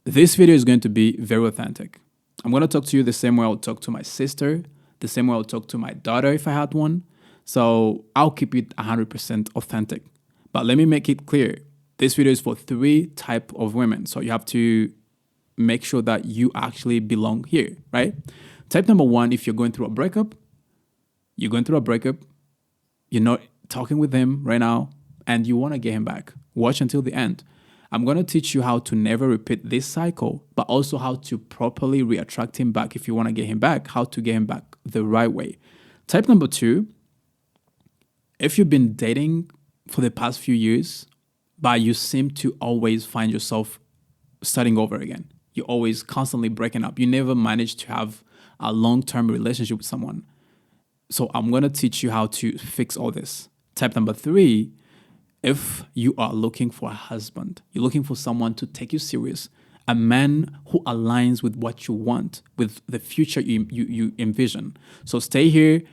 This video is going to be very authentic. I'm going to talk to you the same way I would talk to my sister, the same way I would talk to my daughter if I had one. So I'll keep it 100% authentic. But let me make it clear. This video is for 3 types of women. So you have to make sure that you actually belong here, right? Type number 1, if you're going through a breakup, you're not talking with him right now, and you want to get him back. Watch until the end. I'm going to teach you how to never repeat this cycle, but also how to properly reattract him back if you want to get him back, how to get him back the right way. Type number 2, if you've been dating for the past few years, but you seem to always find yourself starting over again. You're always constantly breaking up. You never manage to have a long-term relationship with someone. So I'm going to teach you how to fix all this. Type number 3, if you are looking for a husband, you're looking for someone to take you serious, a man who aligns with what you want, with the future you envision. So stay here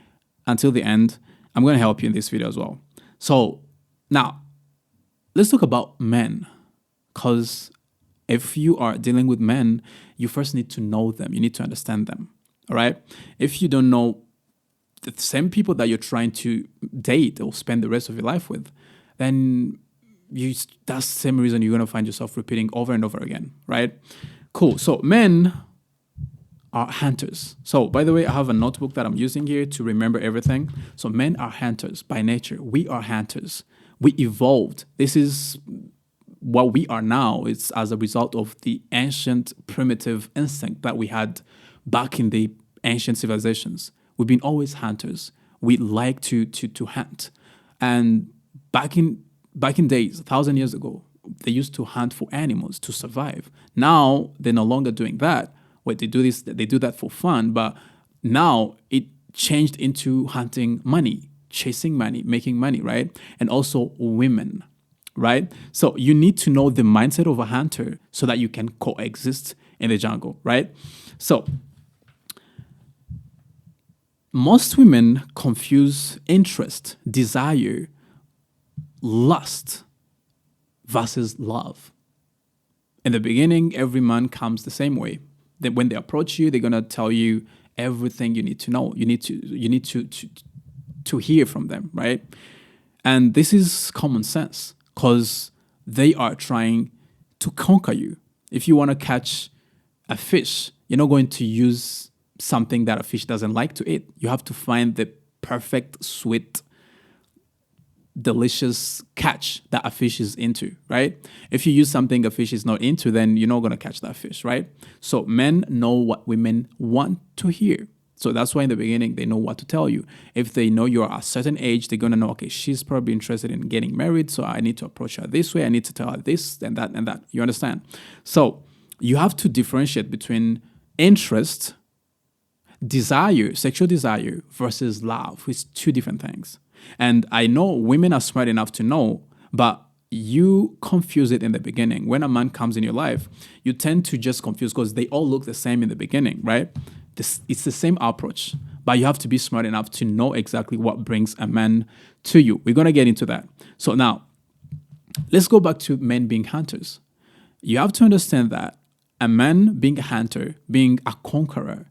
until the end. I'm going to help you in this video as well. So now, let's talk about men, because if you are dealing with men, you first need to know them. You need to understand them, all right? If you don't know the same people that you're trying to date or spend the rest of your life with, then that's the same reason you're going to find yourself repeating over and over again, right? Cool. So men are hunters. So by the way, I have a notebook that I'm using here to remember everything. So men are hunters by nature. We are hunters. We evolved. This is what we are now. It's as a result of the ancient primitive instinct that we had back in the ancient civilizations. We've been always hunters. We like to hunt. And back in days, 1,000 years ago, they used to hunt for animals to survive. Now they're no longer doing that. They do that for fun, but now it changed into hunting money, chasing money, making money, right? And also women, right? So you need to know the mindset of a hunter so that you can coexist in the jungle, right? So most women confuse interest, desire, lust versus love. In the beginning, every man comes the same way. Then when they approach you, they're gonna tell you everything you need to know. You need to hear from them, right? And this is common sense because they are trying to conquer you. If you want to catch a fish, you're not going to use something that a fish doesn't like to eat. You have to find the perfect, sweet, delicious catch that a fish is into, right? If you use something a fish is not into, then you're not going to catch that fish, right? So men know what women want to hear. So that's why in the beginning, they know what to tell you. If they know you're a certain age, they're going to know, okay, she's probably interested in getting married, so I need to approach her this way. I need to tell her this and that and that. You understand? So you have to differentiate between interest, desire, sexual desire versus love, which is 2 different things. And I know women are smart enough to know, but you confuse it in the beginning. When a man comes in your life, you tend to just confuse because they all look the same in the beginning, right? It's the same approach, but you have to be smart enough to know exactly what brings a man to you. We're going to get into that. So now, let's go back to men being hunters. You have to understand that a man being a hunter, being a conqueror,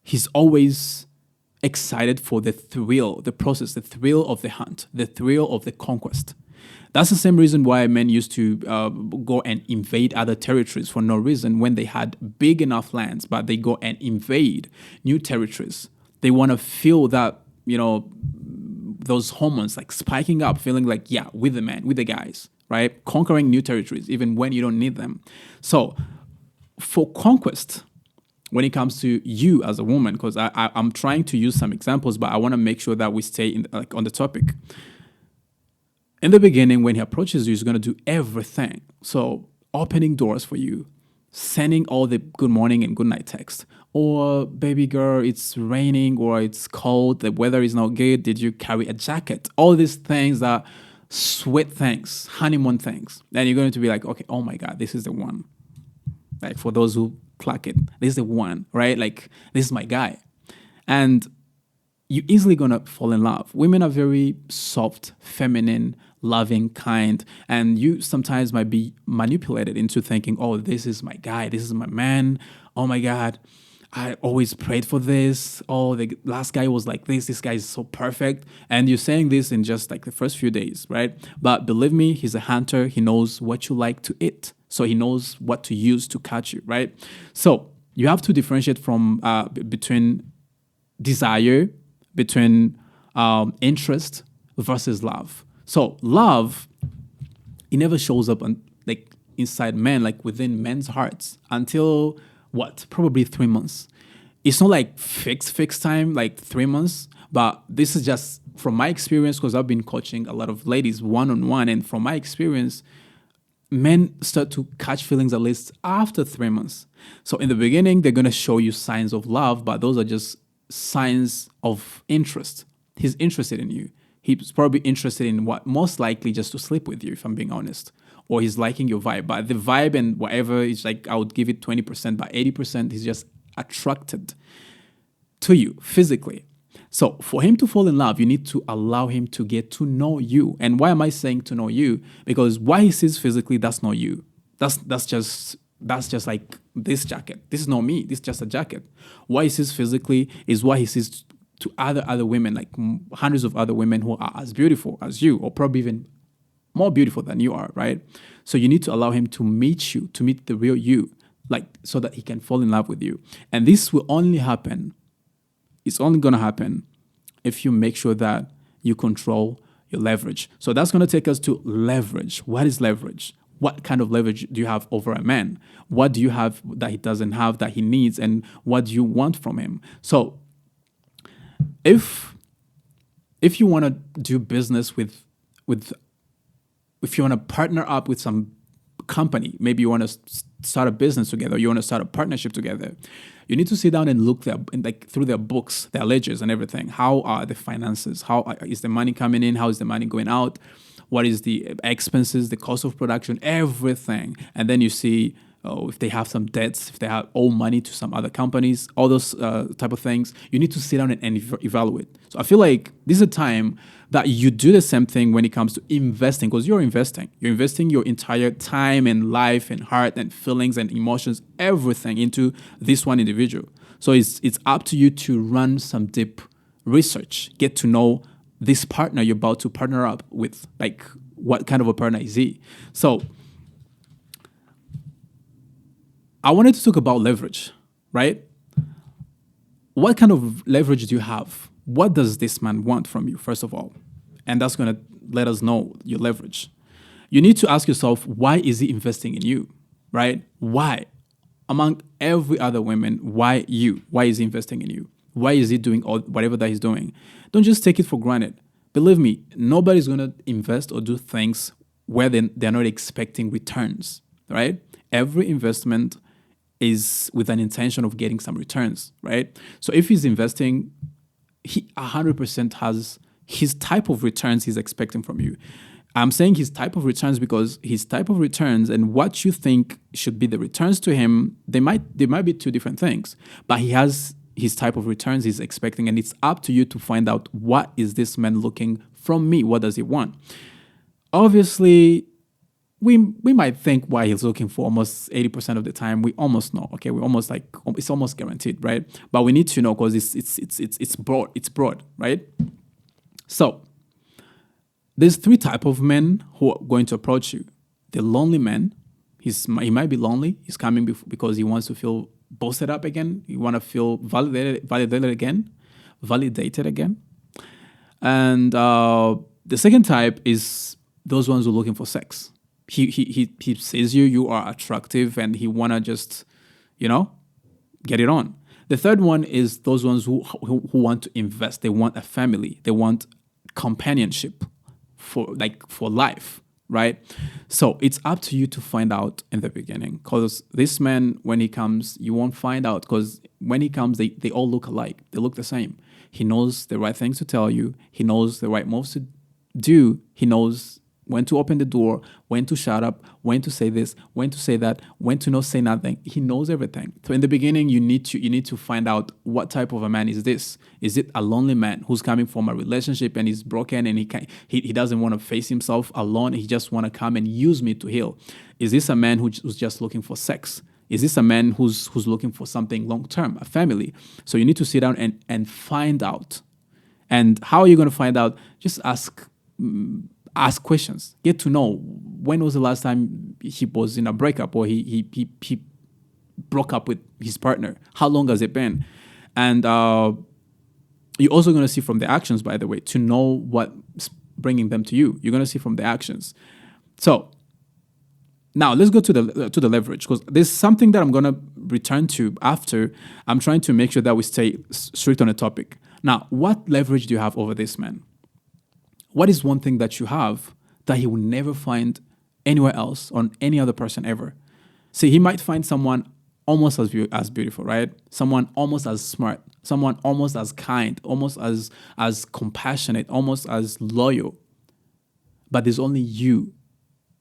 he's always excited for the thrill, the process, the thrill of the hunt, the thrill of the conquest. That's the same reason why men used to go and invade other territories for no reason when they had big enough lands, but they go and invade new territories. They want to feel that, those hormones like spiking up, feeling like, yeah, with the man, with the guys, right? Conquering new territories, even when you don't need them. So for conquest, when it comes to you as a woman, because I'm trying to use some examples, but I want to make sure that we stay on the topic. In the beginning, when he approaches you, he's going to do everything. So opening doors for you, sending all the good morning and good night text, or baby girl, it's raining or it's cold, the weather is not good, did you carry a jacket? All these things are sweet things, honeymoon things. And you're going to be like, okay, oh my God, this is the one. Like for those who clock it, this is the one, right? Like this is my guy. And you're easily going to fall in love. Women are very soft, feminine, loving, kind, and you sometimes might be manipulated into thinking, oh, this is my guy, this is my man. Oh my God, I always prayed for this. Oh, the last guy was like this guy is so perfect. And you're saying this in just like the first few days, right? But believe me, he's a hunter. He knows what you like to eat. So he knows what to use to catch you, right? So you have to differentiate from between desire, between interest versus love. So love, it never shows up on like inside men, like within men's hearts until what? Probably 3 months. It's not like fixed time, like 3 months. But this is just from my experience, because I've been coaching a lot of ladies one on one, and from my experience, men start to catch feelings at least after 3 months. So in the beginning, they're gonna show you signs of love, but those are just signs of interest. He's interested in you. He's probably interested in what, most likely just to sleep with you, if I'm being honest. Or he's liking your vibe. But the vibe and whatever is like, I would give it 20%, but 80% he's just attracted to you physically. So for him to fall in love, you need to allow him to get to know you. And why am I saying to know you? Because what he sees physically, that's not you. That's just like this jacket. This is not me. This is just a jacket. What he sees physically is what he sees to other women, like hundreds of other women who are as beautiful as you, or probably even more beautiful than you are, right? So you need to allow him to meet you, to meet the real you, like so that he can fall in love with you. And this will only happen. It's only going to happen if you make sure that you control your leverage. So that's going to take us to leverage. What is leverage? What kind of leverage do you have over a man? What do you have that he doesn't have, that he needs, and what do you want from him? So if you want to do business with if you want to partner up with some company, maybe you want to start a business together, you want to start a partnership together, you need to sit down and look through their books, their ledgers and everything. How are the finances? How is the money coming in? How is the money going out? What is the expenses, the cost of production, everything. And then you see if they have some debts, if they have owe money to some other companies, all those type of things. You need to sit down and evaluate. So I feel like this is a time that you do the same thing when it comes to investing, because you're investing. You're investing your entire time and life and heart and feelings and emotions, everything into this one individual. So it's up to you to run some deep research, get to know this partner you're about to partner up with, like what kind of a partner is he? So I wanted to talk about leverage, right? What kind of leverage do you have? What does this man want from you, first of all? And that's going to let us know your leverage. You need to ask yourself, why is he investing in you, right? Why? Among every other women, why you? Why is he investing in you? Why is he doing whatever that he's doing? Don't just take it for granted. Believe me, nobody's going to invest or do things where they're not expecting returns, right? Every investment is with an intention of getting some returns, right? So if he's investing, he 100% has his type of returns he's expecting from you. I'm saying his type of returns because his type of returns and what you think should be the returns to him, they might be two different things. But he has his type of returns he's expecting, and it's up to you to find out, what is this man looking from me? What does he want? Obviously, we might think why he's looking for almost 80% of the time. We almost know, okay? We almost like, it's almost guaranteed, right? But we need to know because it's broad, right? So there's three types of men who are going to approach you. The lonely man, he might be lonely. He's coming because he wants to feel boosted up again. You want to feel validated again. And the second type is those ones who are looking for sex. He sees you are attractive, and he want to just, get it on. The third one is those ones who want to invest. They want a family. They want companionship for life, right? So it's up to you to find out in the beginning, because this man, when he comes, you won't find out, because when he comes, they all look alike. They look the same. He knows the right things to tell you. He knows the right moves to do. He knows when to open the door, when to shut up, when to say this, when to say that, when to not say nothing. He knows everything. So in the beginning, you need to find out what type of a man is this. Is it a lonely man who's coming from a relationship and he's broken and he doesn't want to face himself alone? He just want to come and use me to heal. Is this a man who's just looking for sex? Is this a man who's looking for something long term, a family? So you need to sit down and find out. And how are you going to find out? Just ask questions. Get to know when was the last time he was in a breakup or he broke up with his partner. How long has it been? And you're also going to see from the actions, by the way, to know what's bringing them to you. You're going to see from the actions. So now let's go to the leverage, because there's something that I'm going to return to after. I'm trying to make sure that we stay strict on the topic. Now, what leverage do you have over this man? What is one thing that you have that he will never find anywhere else on any other person ever? See, he might find someone almost as beautiful, right? Someone almost as smart, someone almost as kind, almost as compassionate, almost as loyal. But there's only you.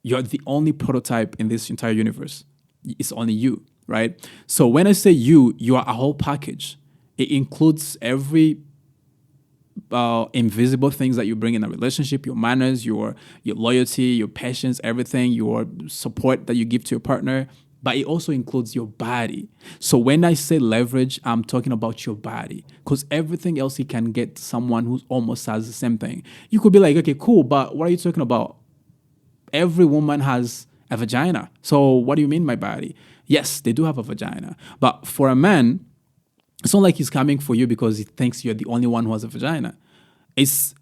You're the only prototype in this entire universe. It's only you, right? So when I say you are a whole package. It includes every invisible things that you bring in a relationship, your manners, your loyalty, your patience, everything, your support that you give to your partner. But it also includes your body. So when I say leverage, I'm talking about your body, because everything else you can get someone who almost has the same thing. You could be like, okay, cool, but what are you talking about? Every woman has a vagina. So what do you mean my body? Yes, they do have a vagina. But for a man, it's not like he's coming for you because he thinks you're the only one who has a vagina.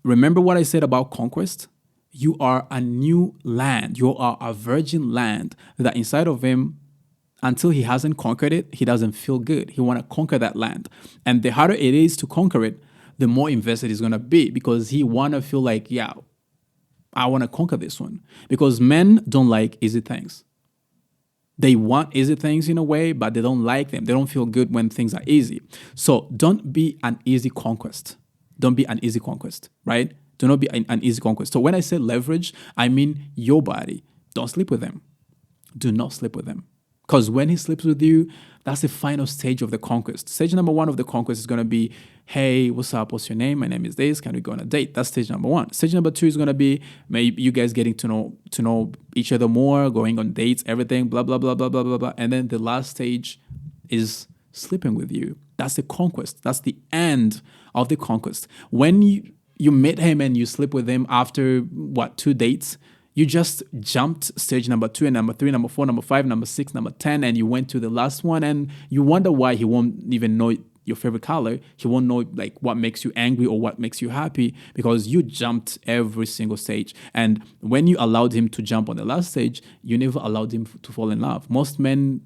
Remember what I said about conquest? You are a new land. You are a virgin land that inside of him, until he hasn't conquered it, he doesn't feel good. He want to conquer that land. And the harder it is to conquer it, the more invested he's going to be, because he want to feel like, yeah, I want to conquer this one. Because men don't like easy things. They want easy things in a way, but they don't like them. They don't feel good when things are easy. So don't be an easy conquest. Don't be an easy conquest, right? Do not be an easy conquest. So when I say leverage, I mean your body. Don't sleep with them. Do not sleep with them. Because when he sleeps with you, that's the final stage of the conquest. Stage number 1 of the conquest is going to be, hey, what's up? What's your name? My name is this. Can we go on a date? That's stage number 1. Stage number 2 is going to be maybe you guys getting to know each other more, going on dates, everything, blah, blah, blah, blah, blah, blah, blah. And then the last stage is sleeping with you. That's the conquest. That's the end of the conquest. When you meet him and you sleep with him after, 2 dates, you just jumped stage number 2 and number 3, number 4, number 5, number 6, number 10, and you went to the last one, and you wonder why he won't even know your favorite color. He won't know like what makes you angry or what makes you happy, because you jumped every single stage. And when you allowed him to jump on the last stage, you never allowed him to fall in love. Most men,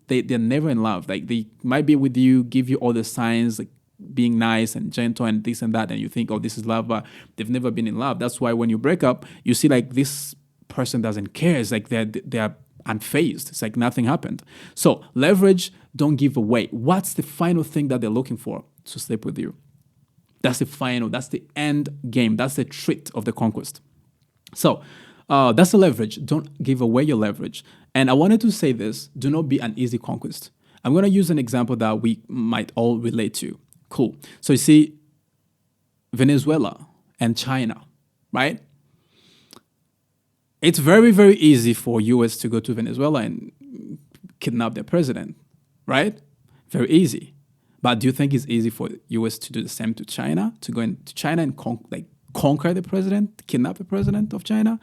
they're never in love. Like, they might be with you, give you all the signs, like being nice and gentle and this and that, and you think, oh, this is love, but they've never been in love. That's why when you break up, you see like this person doesn't care. It's like they're unfazed. It's like nothing happened. So leverage, don't give away. What's the final thing that they're looking for? To sleep with you. That's the end game. That's the treat of the conquest. So that's the leverage. Don't give away your leverage. And I wanted to say this, do not be an easy conquest. I'm going to use an example that we might all relate to. Cool. So you see, Venezuela and China, right? It's very, very easy for US to go to Venezuela and kidnap their president, right? Very easy. But do you think it's easy for US to do the same to China? To go into China and conquer the president, kidnap the president of China?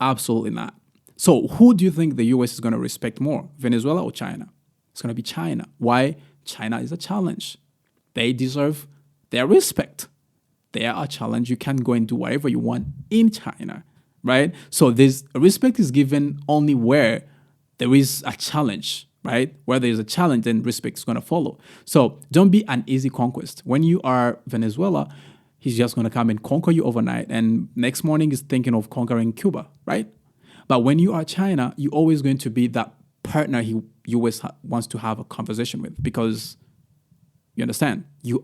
Absolutely not. So who do you think the US is going to respect more, Venezuela or China? It's going to be China. Why? China is a challenge. They deserve their respect. They are a challenge. You can go and do whatever you want in China, right? So this respect is given only where there is a challenge, right? Where there is a challenge, then respect is going to follow. So don't be an easy conquest. When you are Venezuela, he's just going to come and conquer you overnight, and next morning he's thinking of conquering Cuba, right? But when you are China, you're always going to be that partner he always wants to have a conversation with, because You understand? You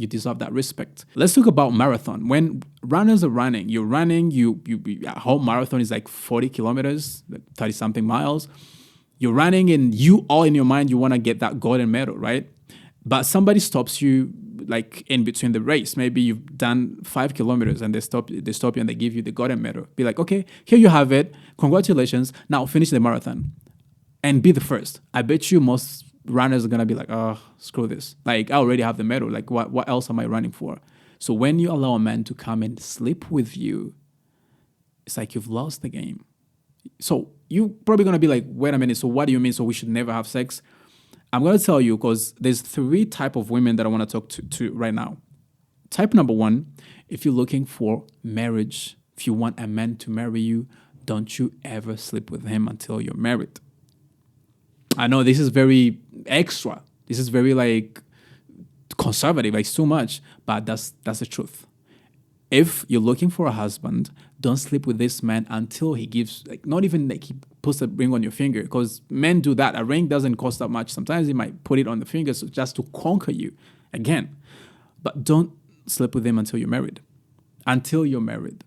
deserve that respect. Let's talk about marathon. When runners are running, you're running, a whole marathon is like 40 kilometers, 30 something miles. You're running and you all in your mind, you want to get that golden medal, right? But somebody stops you like in between the race. Maybe you've done 5 kilometers and they stop you and they give you the golden medal. Be like, okay, here you have it. Congratulations. Now finish the marathon and be the first. I bet you most runners are gonna be like, oh, screw this. Like I already have the medal. Like what else am I running for? So when you allow a man to come and sleep with you, it's like you've lost the game. So you're probably gonna be like, wait a minute, so what do you mean? So we should never have sex? I'm gonna tell you because there's 3 type of women that I want to talk to right now. Type number 1, if you're looking for marriage, if you want a man to marry you, don't you ever sleep with him until you're married. I know this is very extra. This is very like conservative, like so much, but that's the truth. If you're looking for a husband, don't sleep with this man until he gives, like, not even like he puts a ring on your finger, because men do that. A ring doesn't cost that much. Sometimes he might put it on the finger so just to conquer you again. But don't sleep with him until you're married. Until you're married.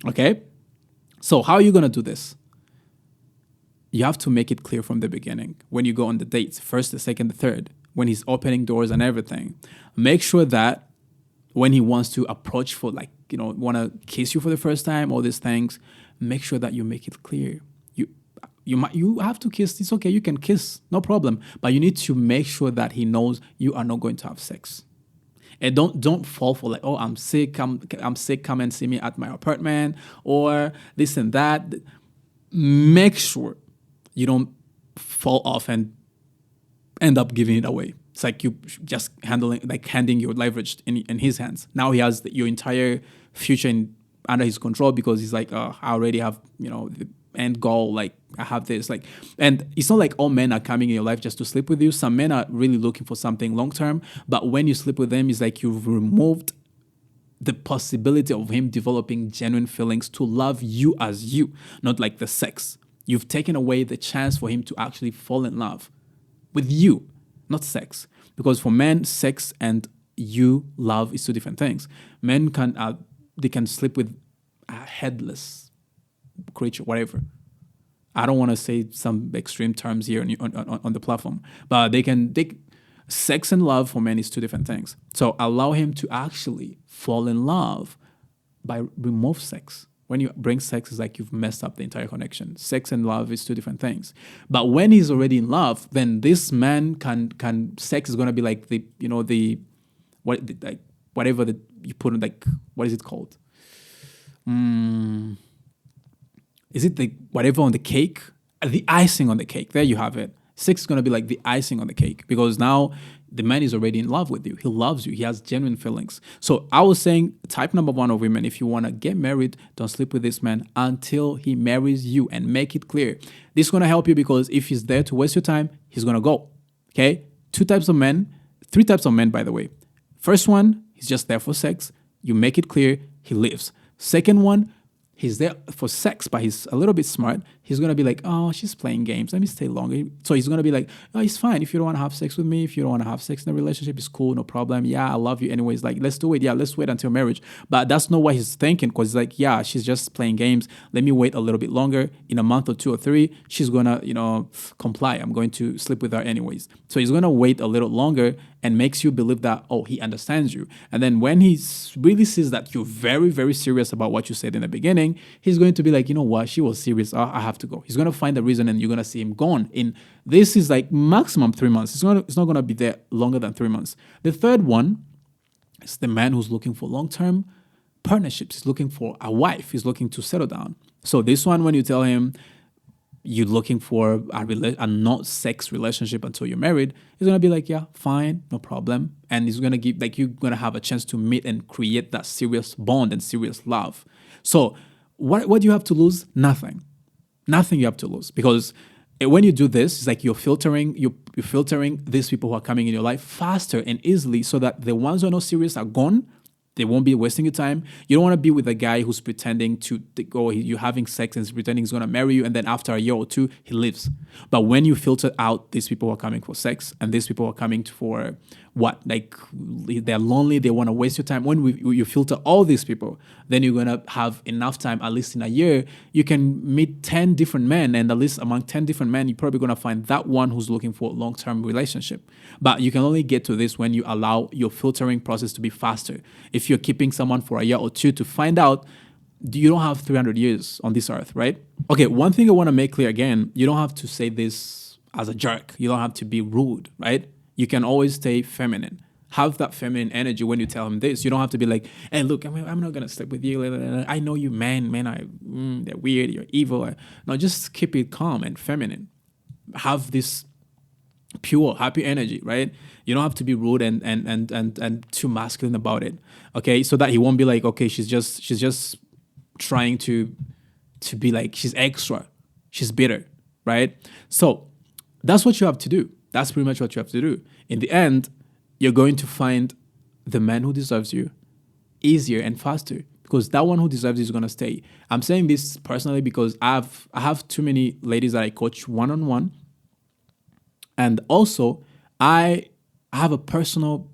Okay? So how are you going to do this? You have to make it clear from the beginning. When you go on the dates, first, the second, the third, when he's opening doors and everything, make sure that when he wants to approach for, like, want to kiss you for the first time, all these things, make sure that you make it clear. You have to kiss. It's okay. You can kiss, no problem. But you need to make sure that he knows you are not going to have sex. And don't fall for like, oh, I'm sick. I'm sick. Come and see me at my apartment, or this and that. Make sure you don't fall off and end up giving it away. It's like you just handing your leverage in his hands. Now he has your entire future under his control, because he's like, oh, I already have, the end goal. Like, I have this. Like, and it's not like all men are coming in your life just to sleep with you. Some men are really looking for something long term. But when you sleep with them, it's like you've removed the possibility of him developing genuine feelings to love you as you, not like the sex. You've taken away the chance for him to actually fall in love with you, not sex. Because for men, sex and you love is 2 different things. Men can sleep with a headless creature, whatever. I don't want to say some extreme terms here on the platform, but sex and love for men is 2 different things. So allow him to actually fall in love by remove sex. When you bring sex, it's like you've messed up the entire connection. Sex and love is 2 different things. But when he's already in love, then this man sex is gonna be like whatever that you put in, like, what is it called? Is it the whatever on the cake? The icing on the cake. There you have it. Sex is gonna be like the icing on the cake, because now the man is already in love with you. He loves you. He has genuine feelings. So I was saying, type number 1 of women, if you want to get married, don't sleep with this man until he marries you, and make it clear. This is going to help you, because if he's there to waste your time, he's going to go. Okay? 3 types of men, by the way. First one, he's just there for sex. You make it clear, he leaves. Second one, he's there for sex, but he's a little bit smart. He's going to be like, oh, she's playing games. Let me stay longer. So he's going to be like, oh, it's fine. If you don't want to have sex with me, if you don't want to have sex in a relationship, it's cool. No problem. Yeah, I love you anyways. Like, let's do it. Yeah, let's wait until marriage. But that's not what he's thinking, because he's like, yeah, she's just playing games. Let me wait a little bit longer. In a month or 2 or 3, she's going to, comply. I'm going to sleep with her anyways. So he's going to wait a little longer and makes you believe that, oh, he understands you. And then when he really sees that you're very, very serious about what you said in the beginning, he's going to be like, you know what? She was serious. I have to go. He's going to find a reason, and you're going to see him gone. This is like maximum 3 months. It's not going to be there longer than 3 months. The third one is the man who's looking for long-term partnerships. He's looking for a wife. He's looking to settle down. So this one, when you tell him you're looking for a not sex relationship until you're married, he's going to be like, yeah, fine, no problem. And he's going to give, like, you're going to have a chance to meet and create that serious bond and serious love. So what do you have to lose? Nothing you have to lose, because when you do this, it's like you're filtering these people who are coming in your life faster and easily, so that the ones who are not serious are gone. They won't be wasting your time. You don't want to be with a guy who's pretending to go, you're having sex and he's pretending he's going to marry you, and then after a year or 2, he leaves. But when you filter out these people who are coming for sex and these people who are coming for what, like they're lonely, they want to waste your time. When you filter all these people, then you're going to have enough time, at least in a year, you can meet 10 different men, and at least among 10 different men, you're probably going to find that one who's looking for a long-term relationship. But you can only get to this when you allow your filtering process to be faster. If you're keeping someone for a year or two to find out, you don't have 300 years on this earth, right? Okay, one thing I want to make clear again, you don't have to say this as a jerk. You don't have to be rude, right? You can always stay feminine. Have that feminine energy when you tell him this. You don't have to be like, hey, look, I'm not going to sleep with you. I know you men are, they're weird, you're evil. No, just keep it calm and feminine. Have this pure, happy energy, right? You don't have to be rude and too masculine about it, okay? So that he won't be like, okay, she's just trying to be like, she's extra, she's bitter, right? So that's what you have to do. That's pretty much what you have to do. In the end, you're going to find the man who deserves you easier and faster, because that one who deserves you is going to stay. I'm saying this personally because I have too many ladies that I coach one-on-one, and also I have a personal,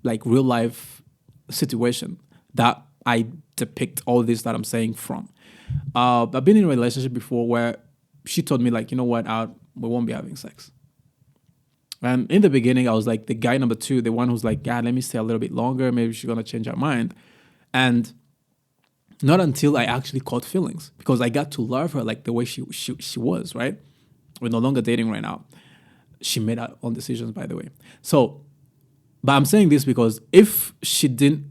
like, real life situation that I depict all this that I'm saying from. I've been in a relationship before where she told me, like, you know what, we won't be having sex. And in the beginning, I was like the guy number two, the one who's like, yeah, let me stay a little bit longer. Maybe she's going to change her mind. And not until I actually caught feelings, because I got to love her like the way she was, right? We're no longer dating right now. She made her own decisions, by the way. So, but I'm saying this because if she didn't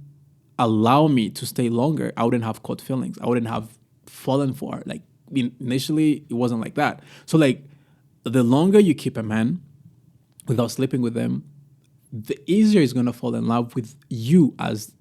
allow me to stay longer, I wouldn't have caught feelings. I wouldn't have fallen for her. Like, initially, it wasn't like that. So, like, the longer you keep a man without sleeping with them, the easier he's going to fall in love with you as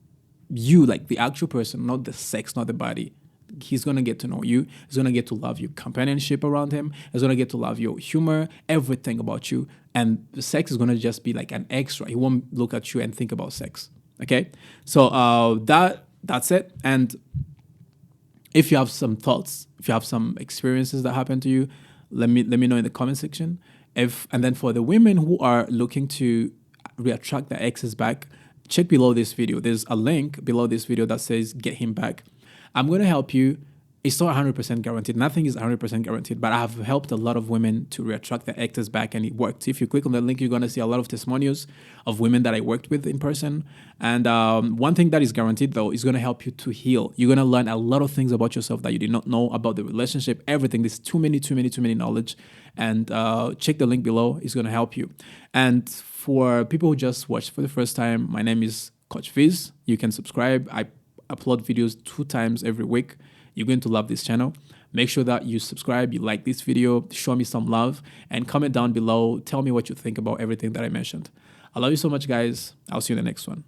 you, like the actual person, not the sex, not the body. He's going to get to know you. He's going to get to love your companionship around him. He's going to get to love your humor, everything about you. And the sex is going to just be like an extra. He won't look at you and think about sex. Okay? So that's it. And if you have some thoughts, if you have some experiences that happened to you, let me know in the comment section. And then for the women who are looking to reattract their exes back, check below this video. There's a link below this video that says get him back. I'm going to help you. It's not 100% guaranteed. Nothing is 100% guaranteed, but I have helped a lot of women to reattract their exes back, and it worked. If you click on the link, you're going to see a lot of testimonials of women that I worked with in person. And one thing that is guaranteed, though, is going to help you to heal. You're going to learn a lot of things about yourself that you did not know about the relationship, everything. There's too many knowledge. And check the link below. It's going to help you. And for people who just watched for the first time, my name is Coach Viz. You can subscribe. I upload videos 2 times every week. You're going to love this channel. Make sure that you subscribe, you like this video, show me some love, and comment down below. Tell me what you think about everything that I mentioned. I love you so much, guys. I'll see you in the next one.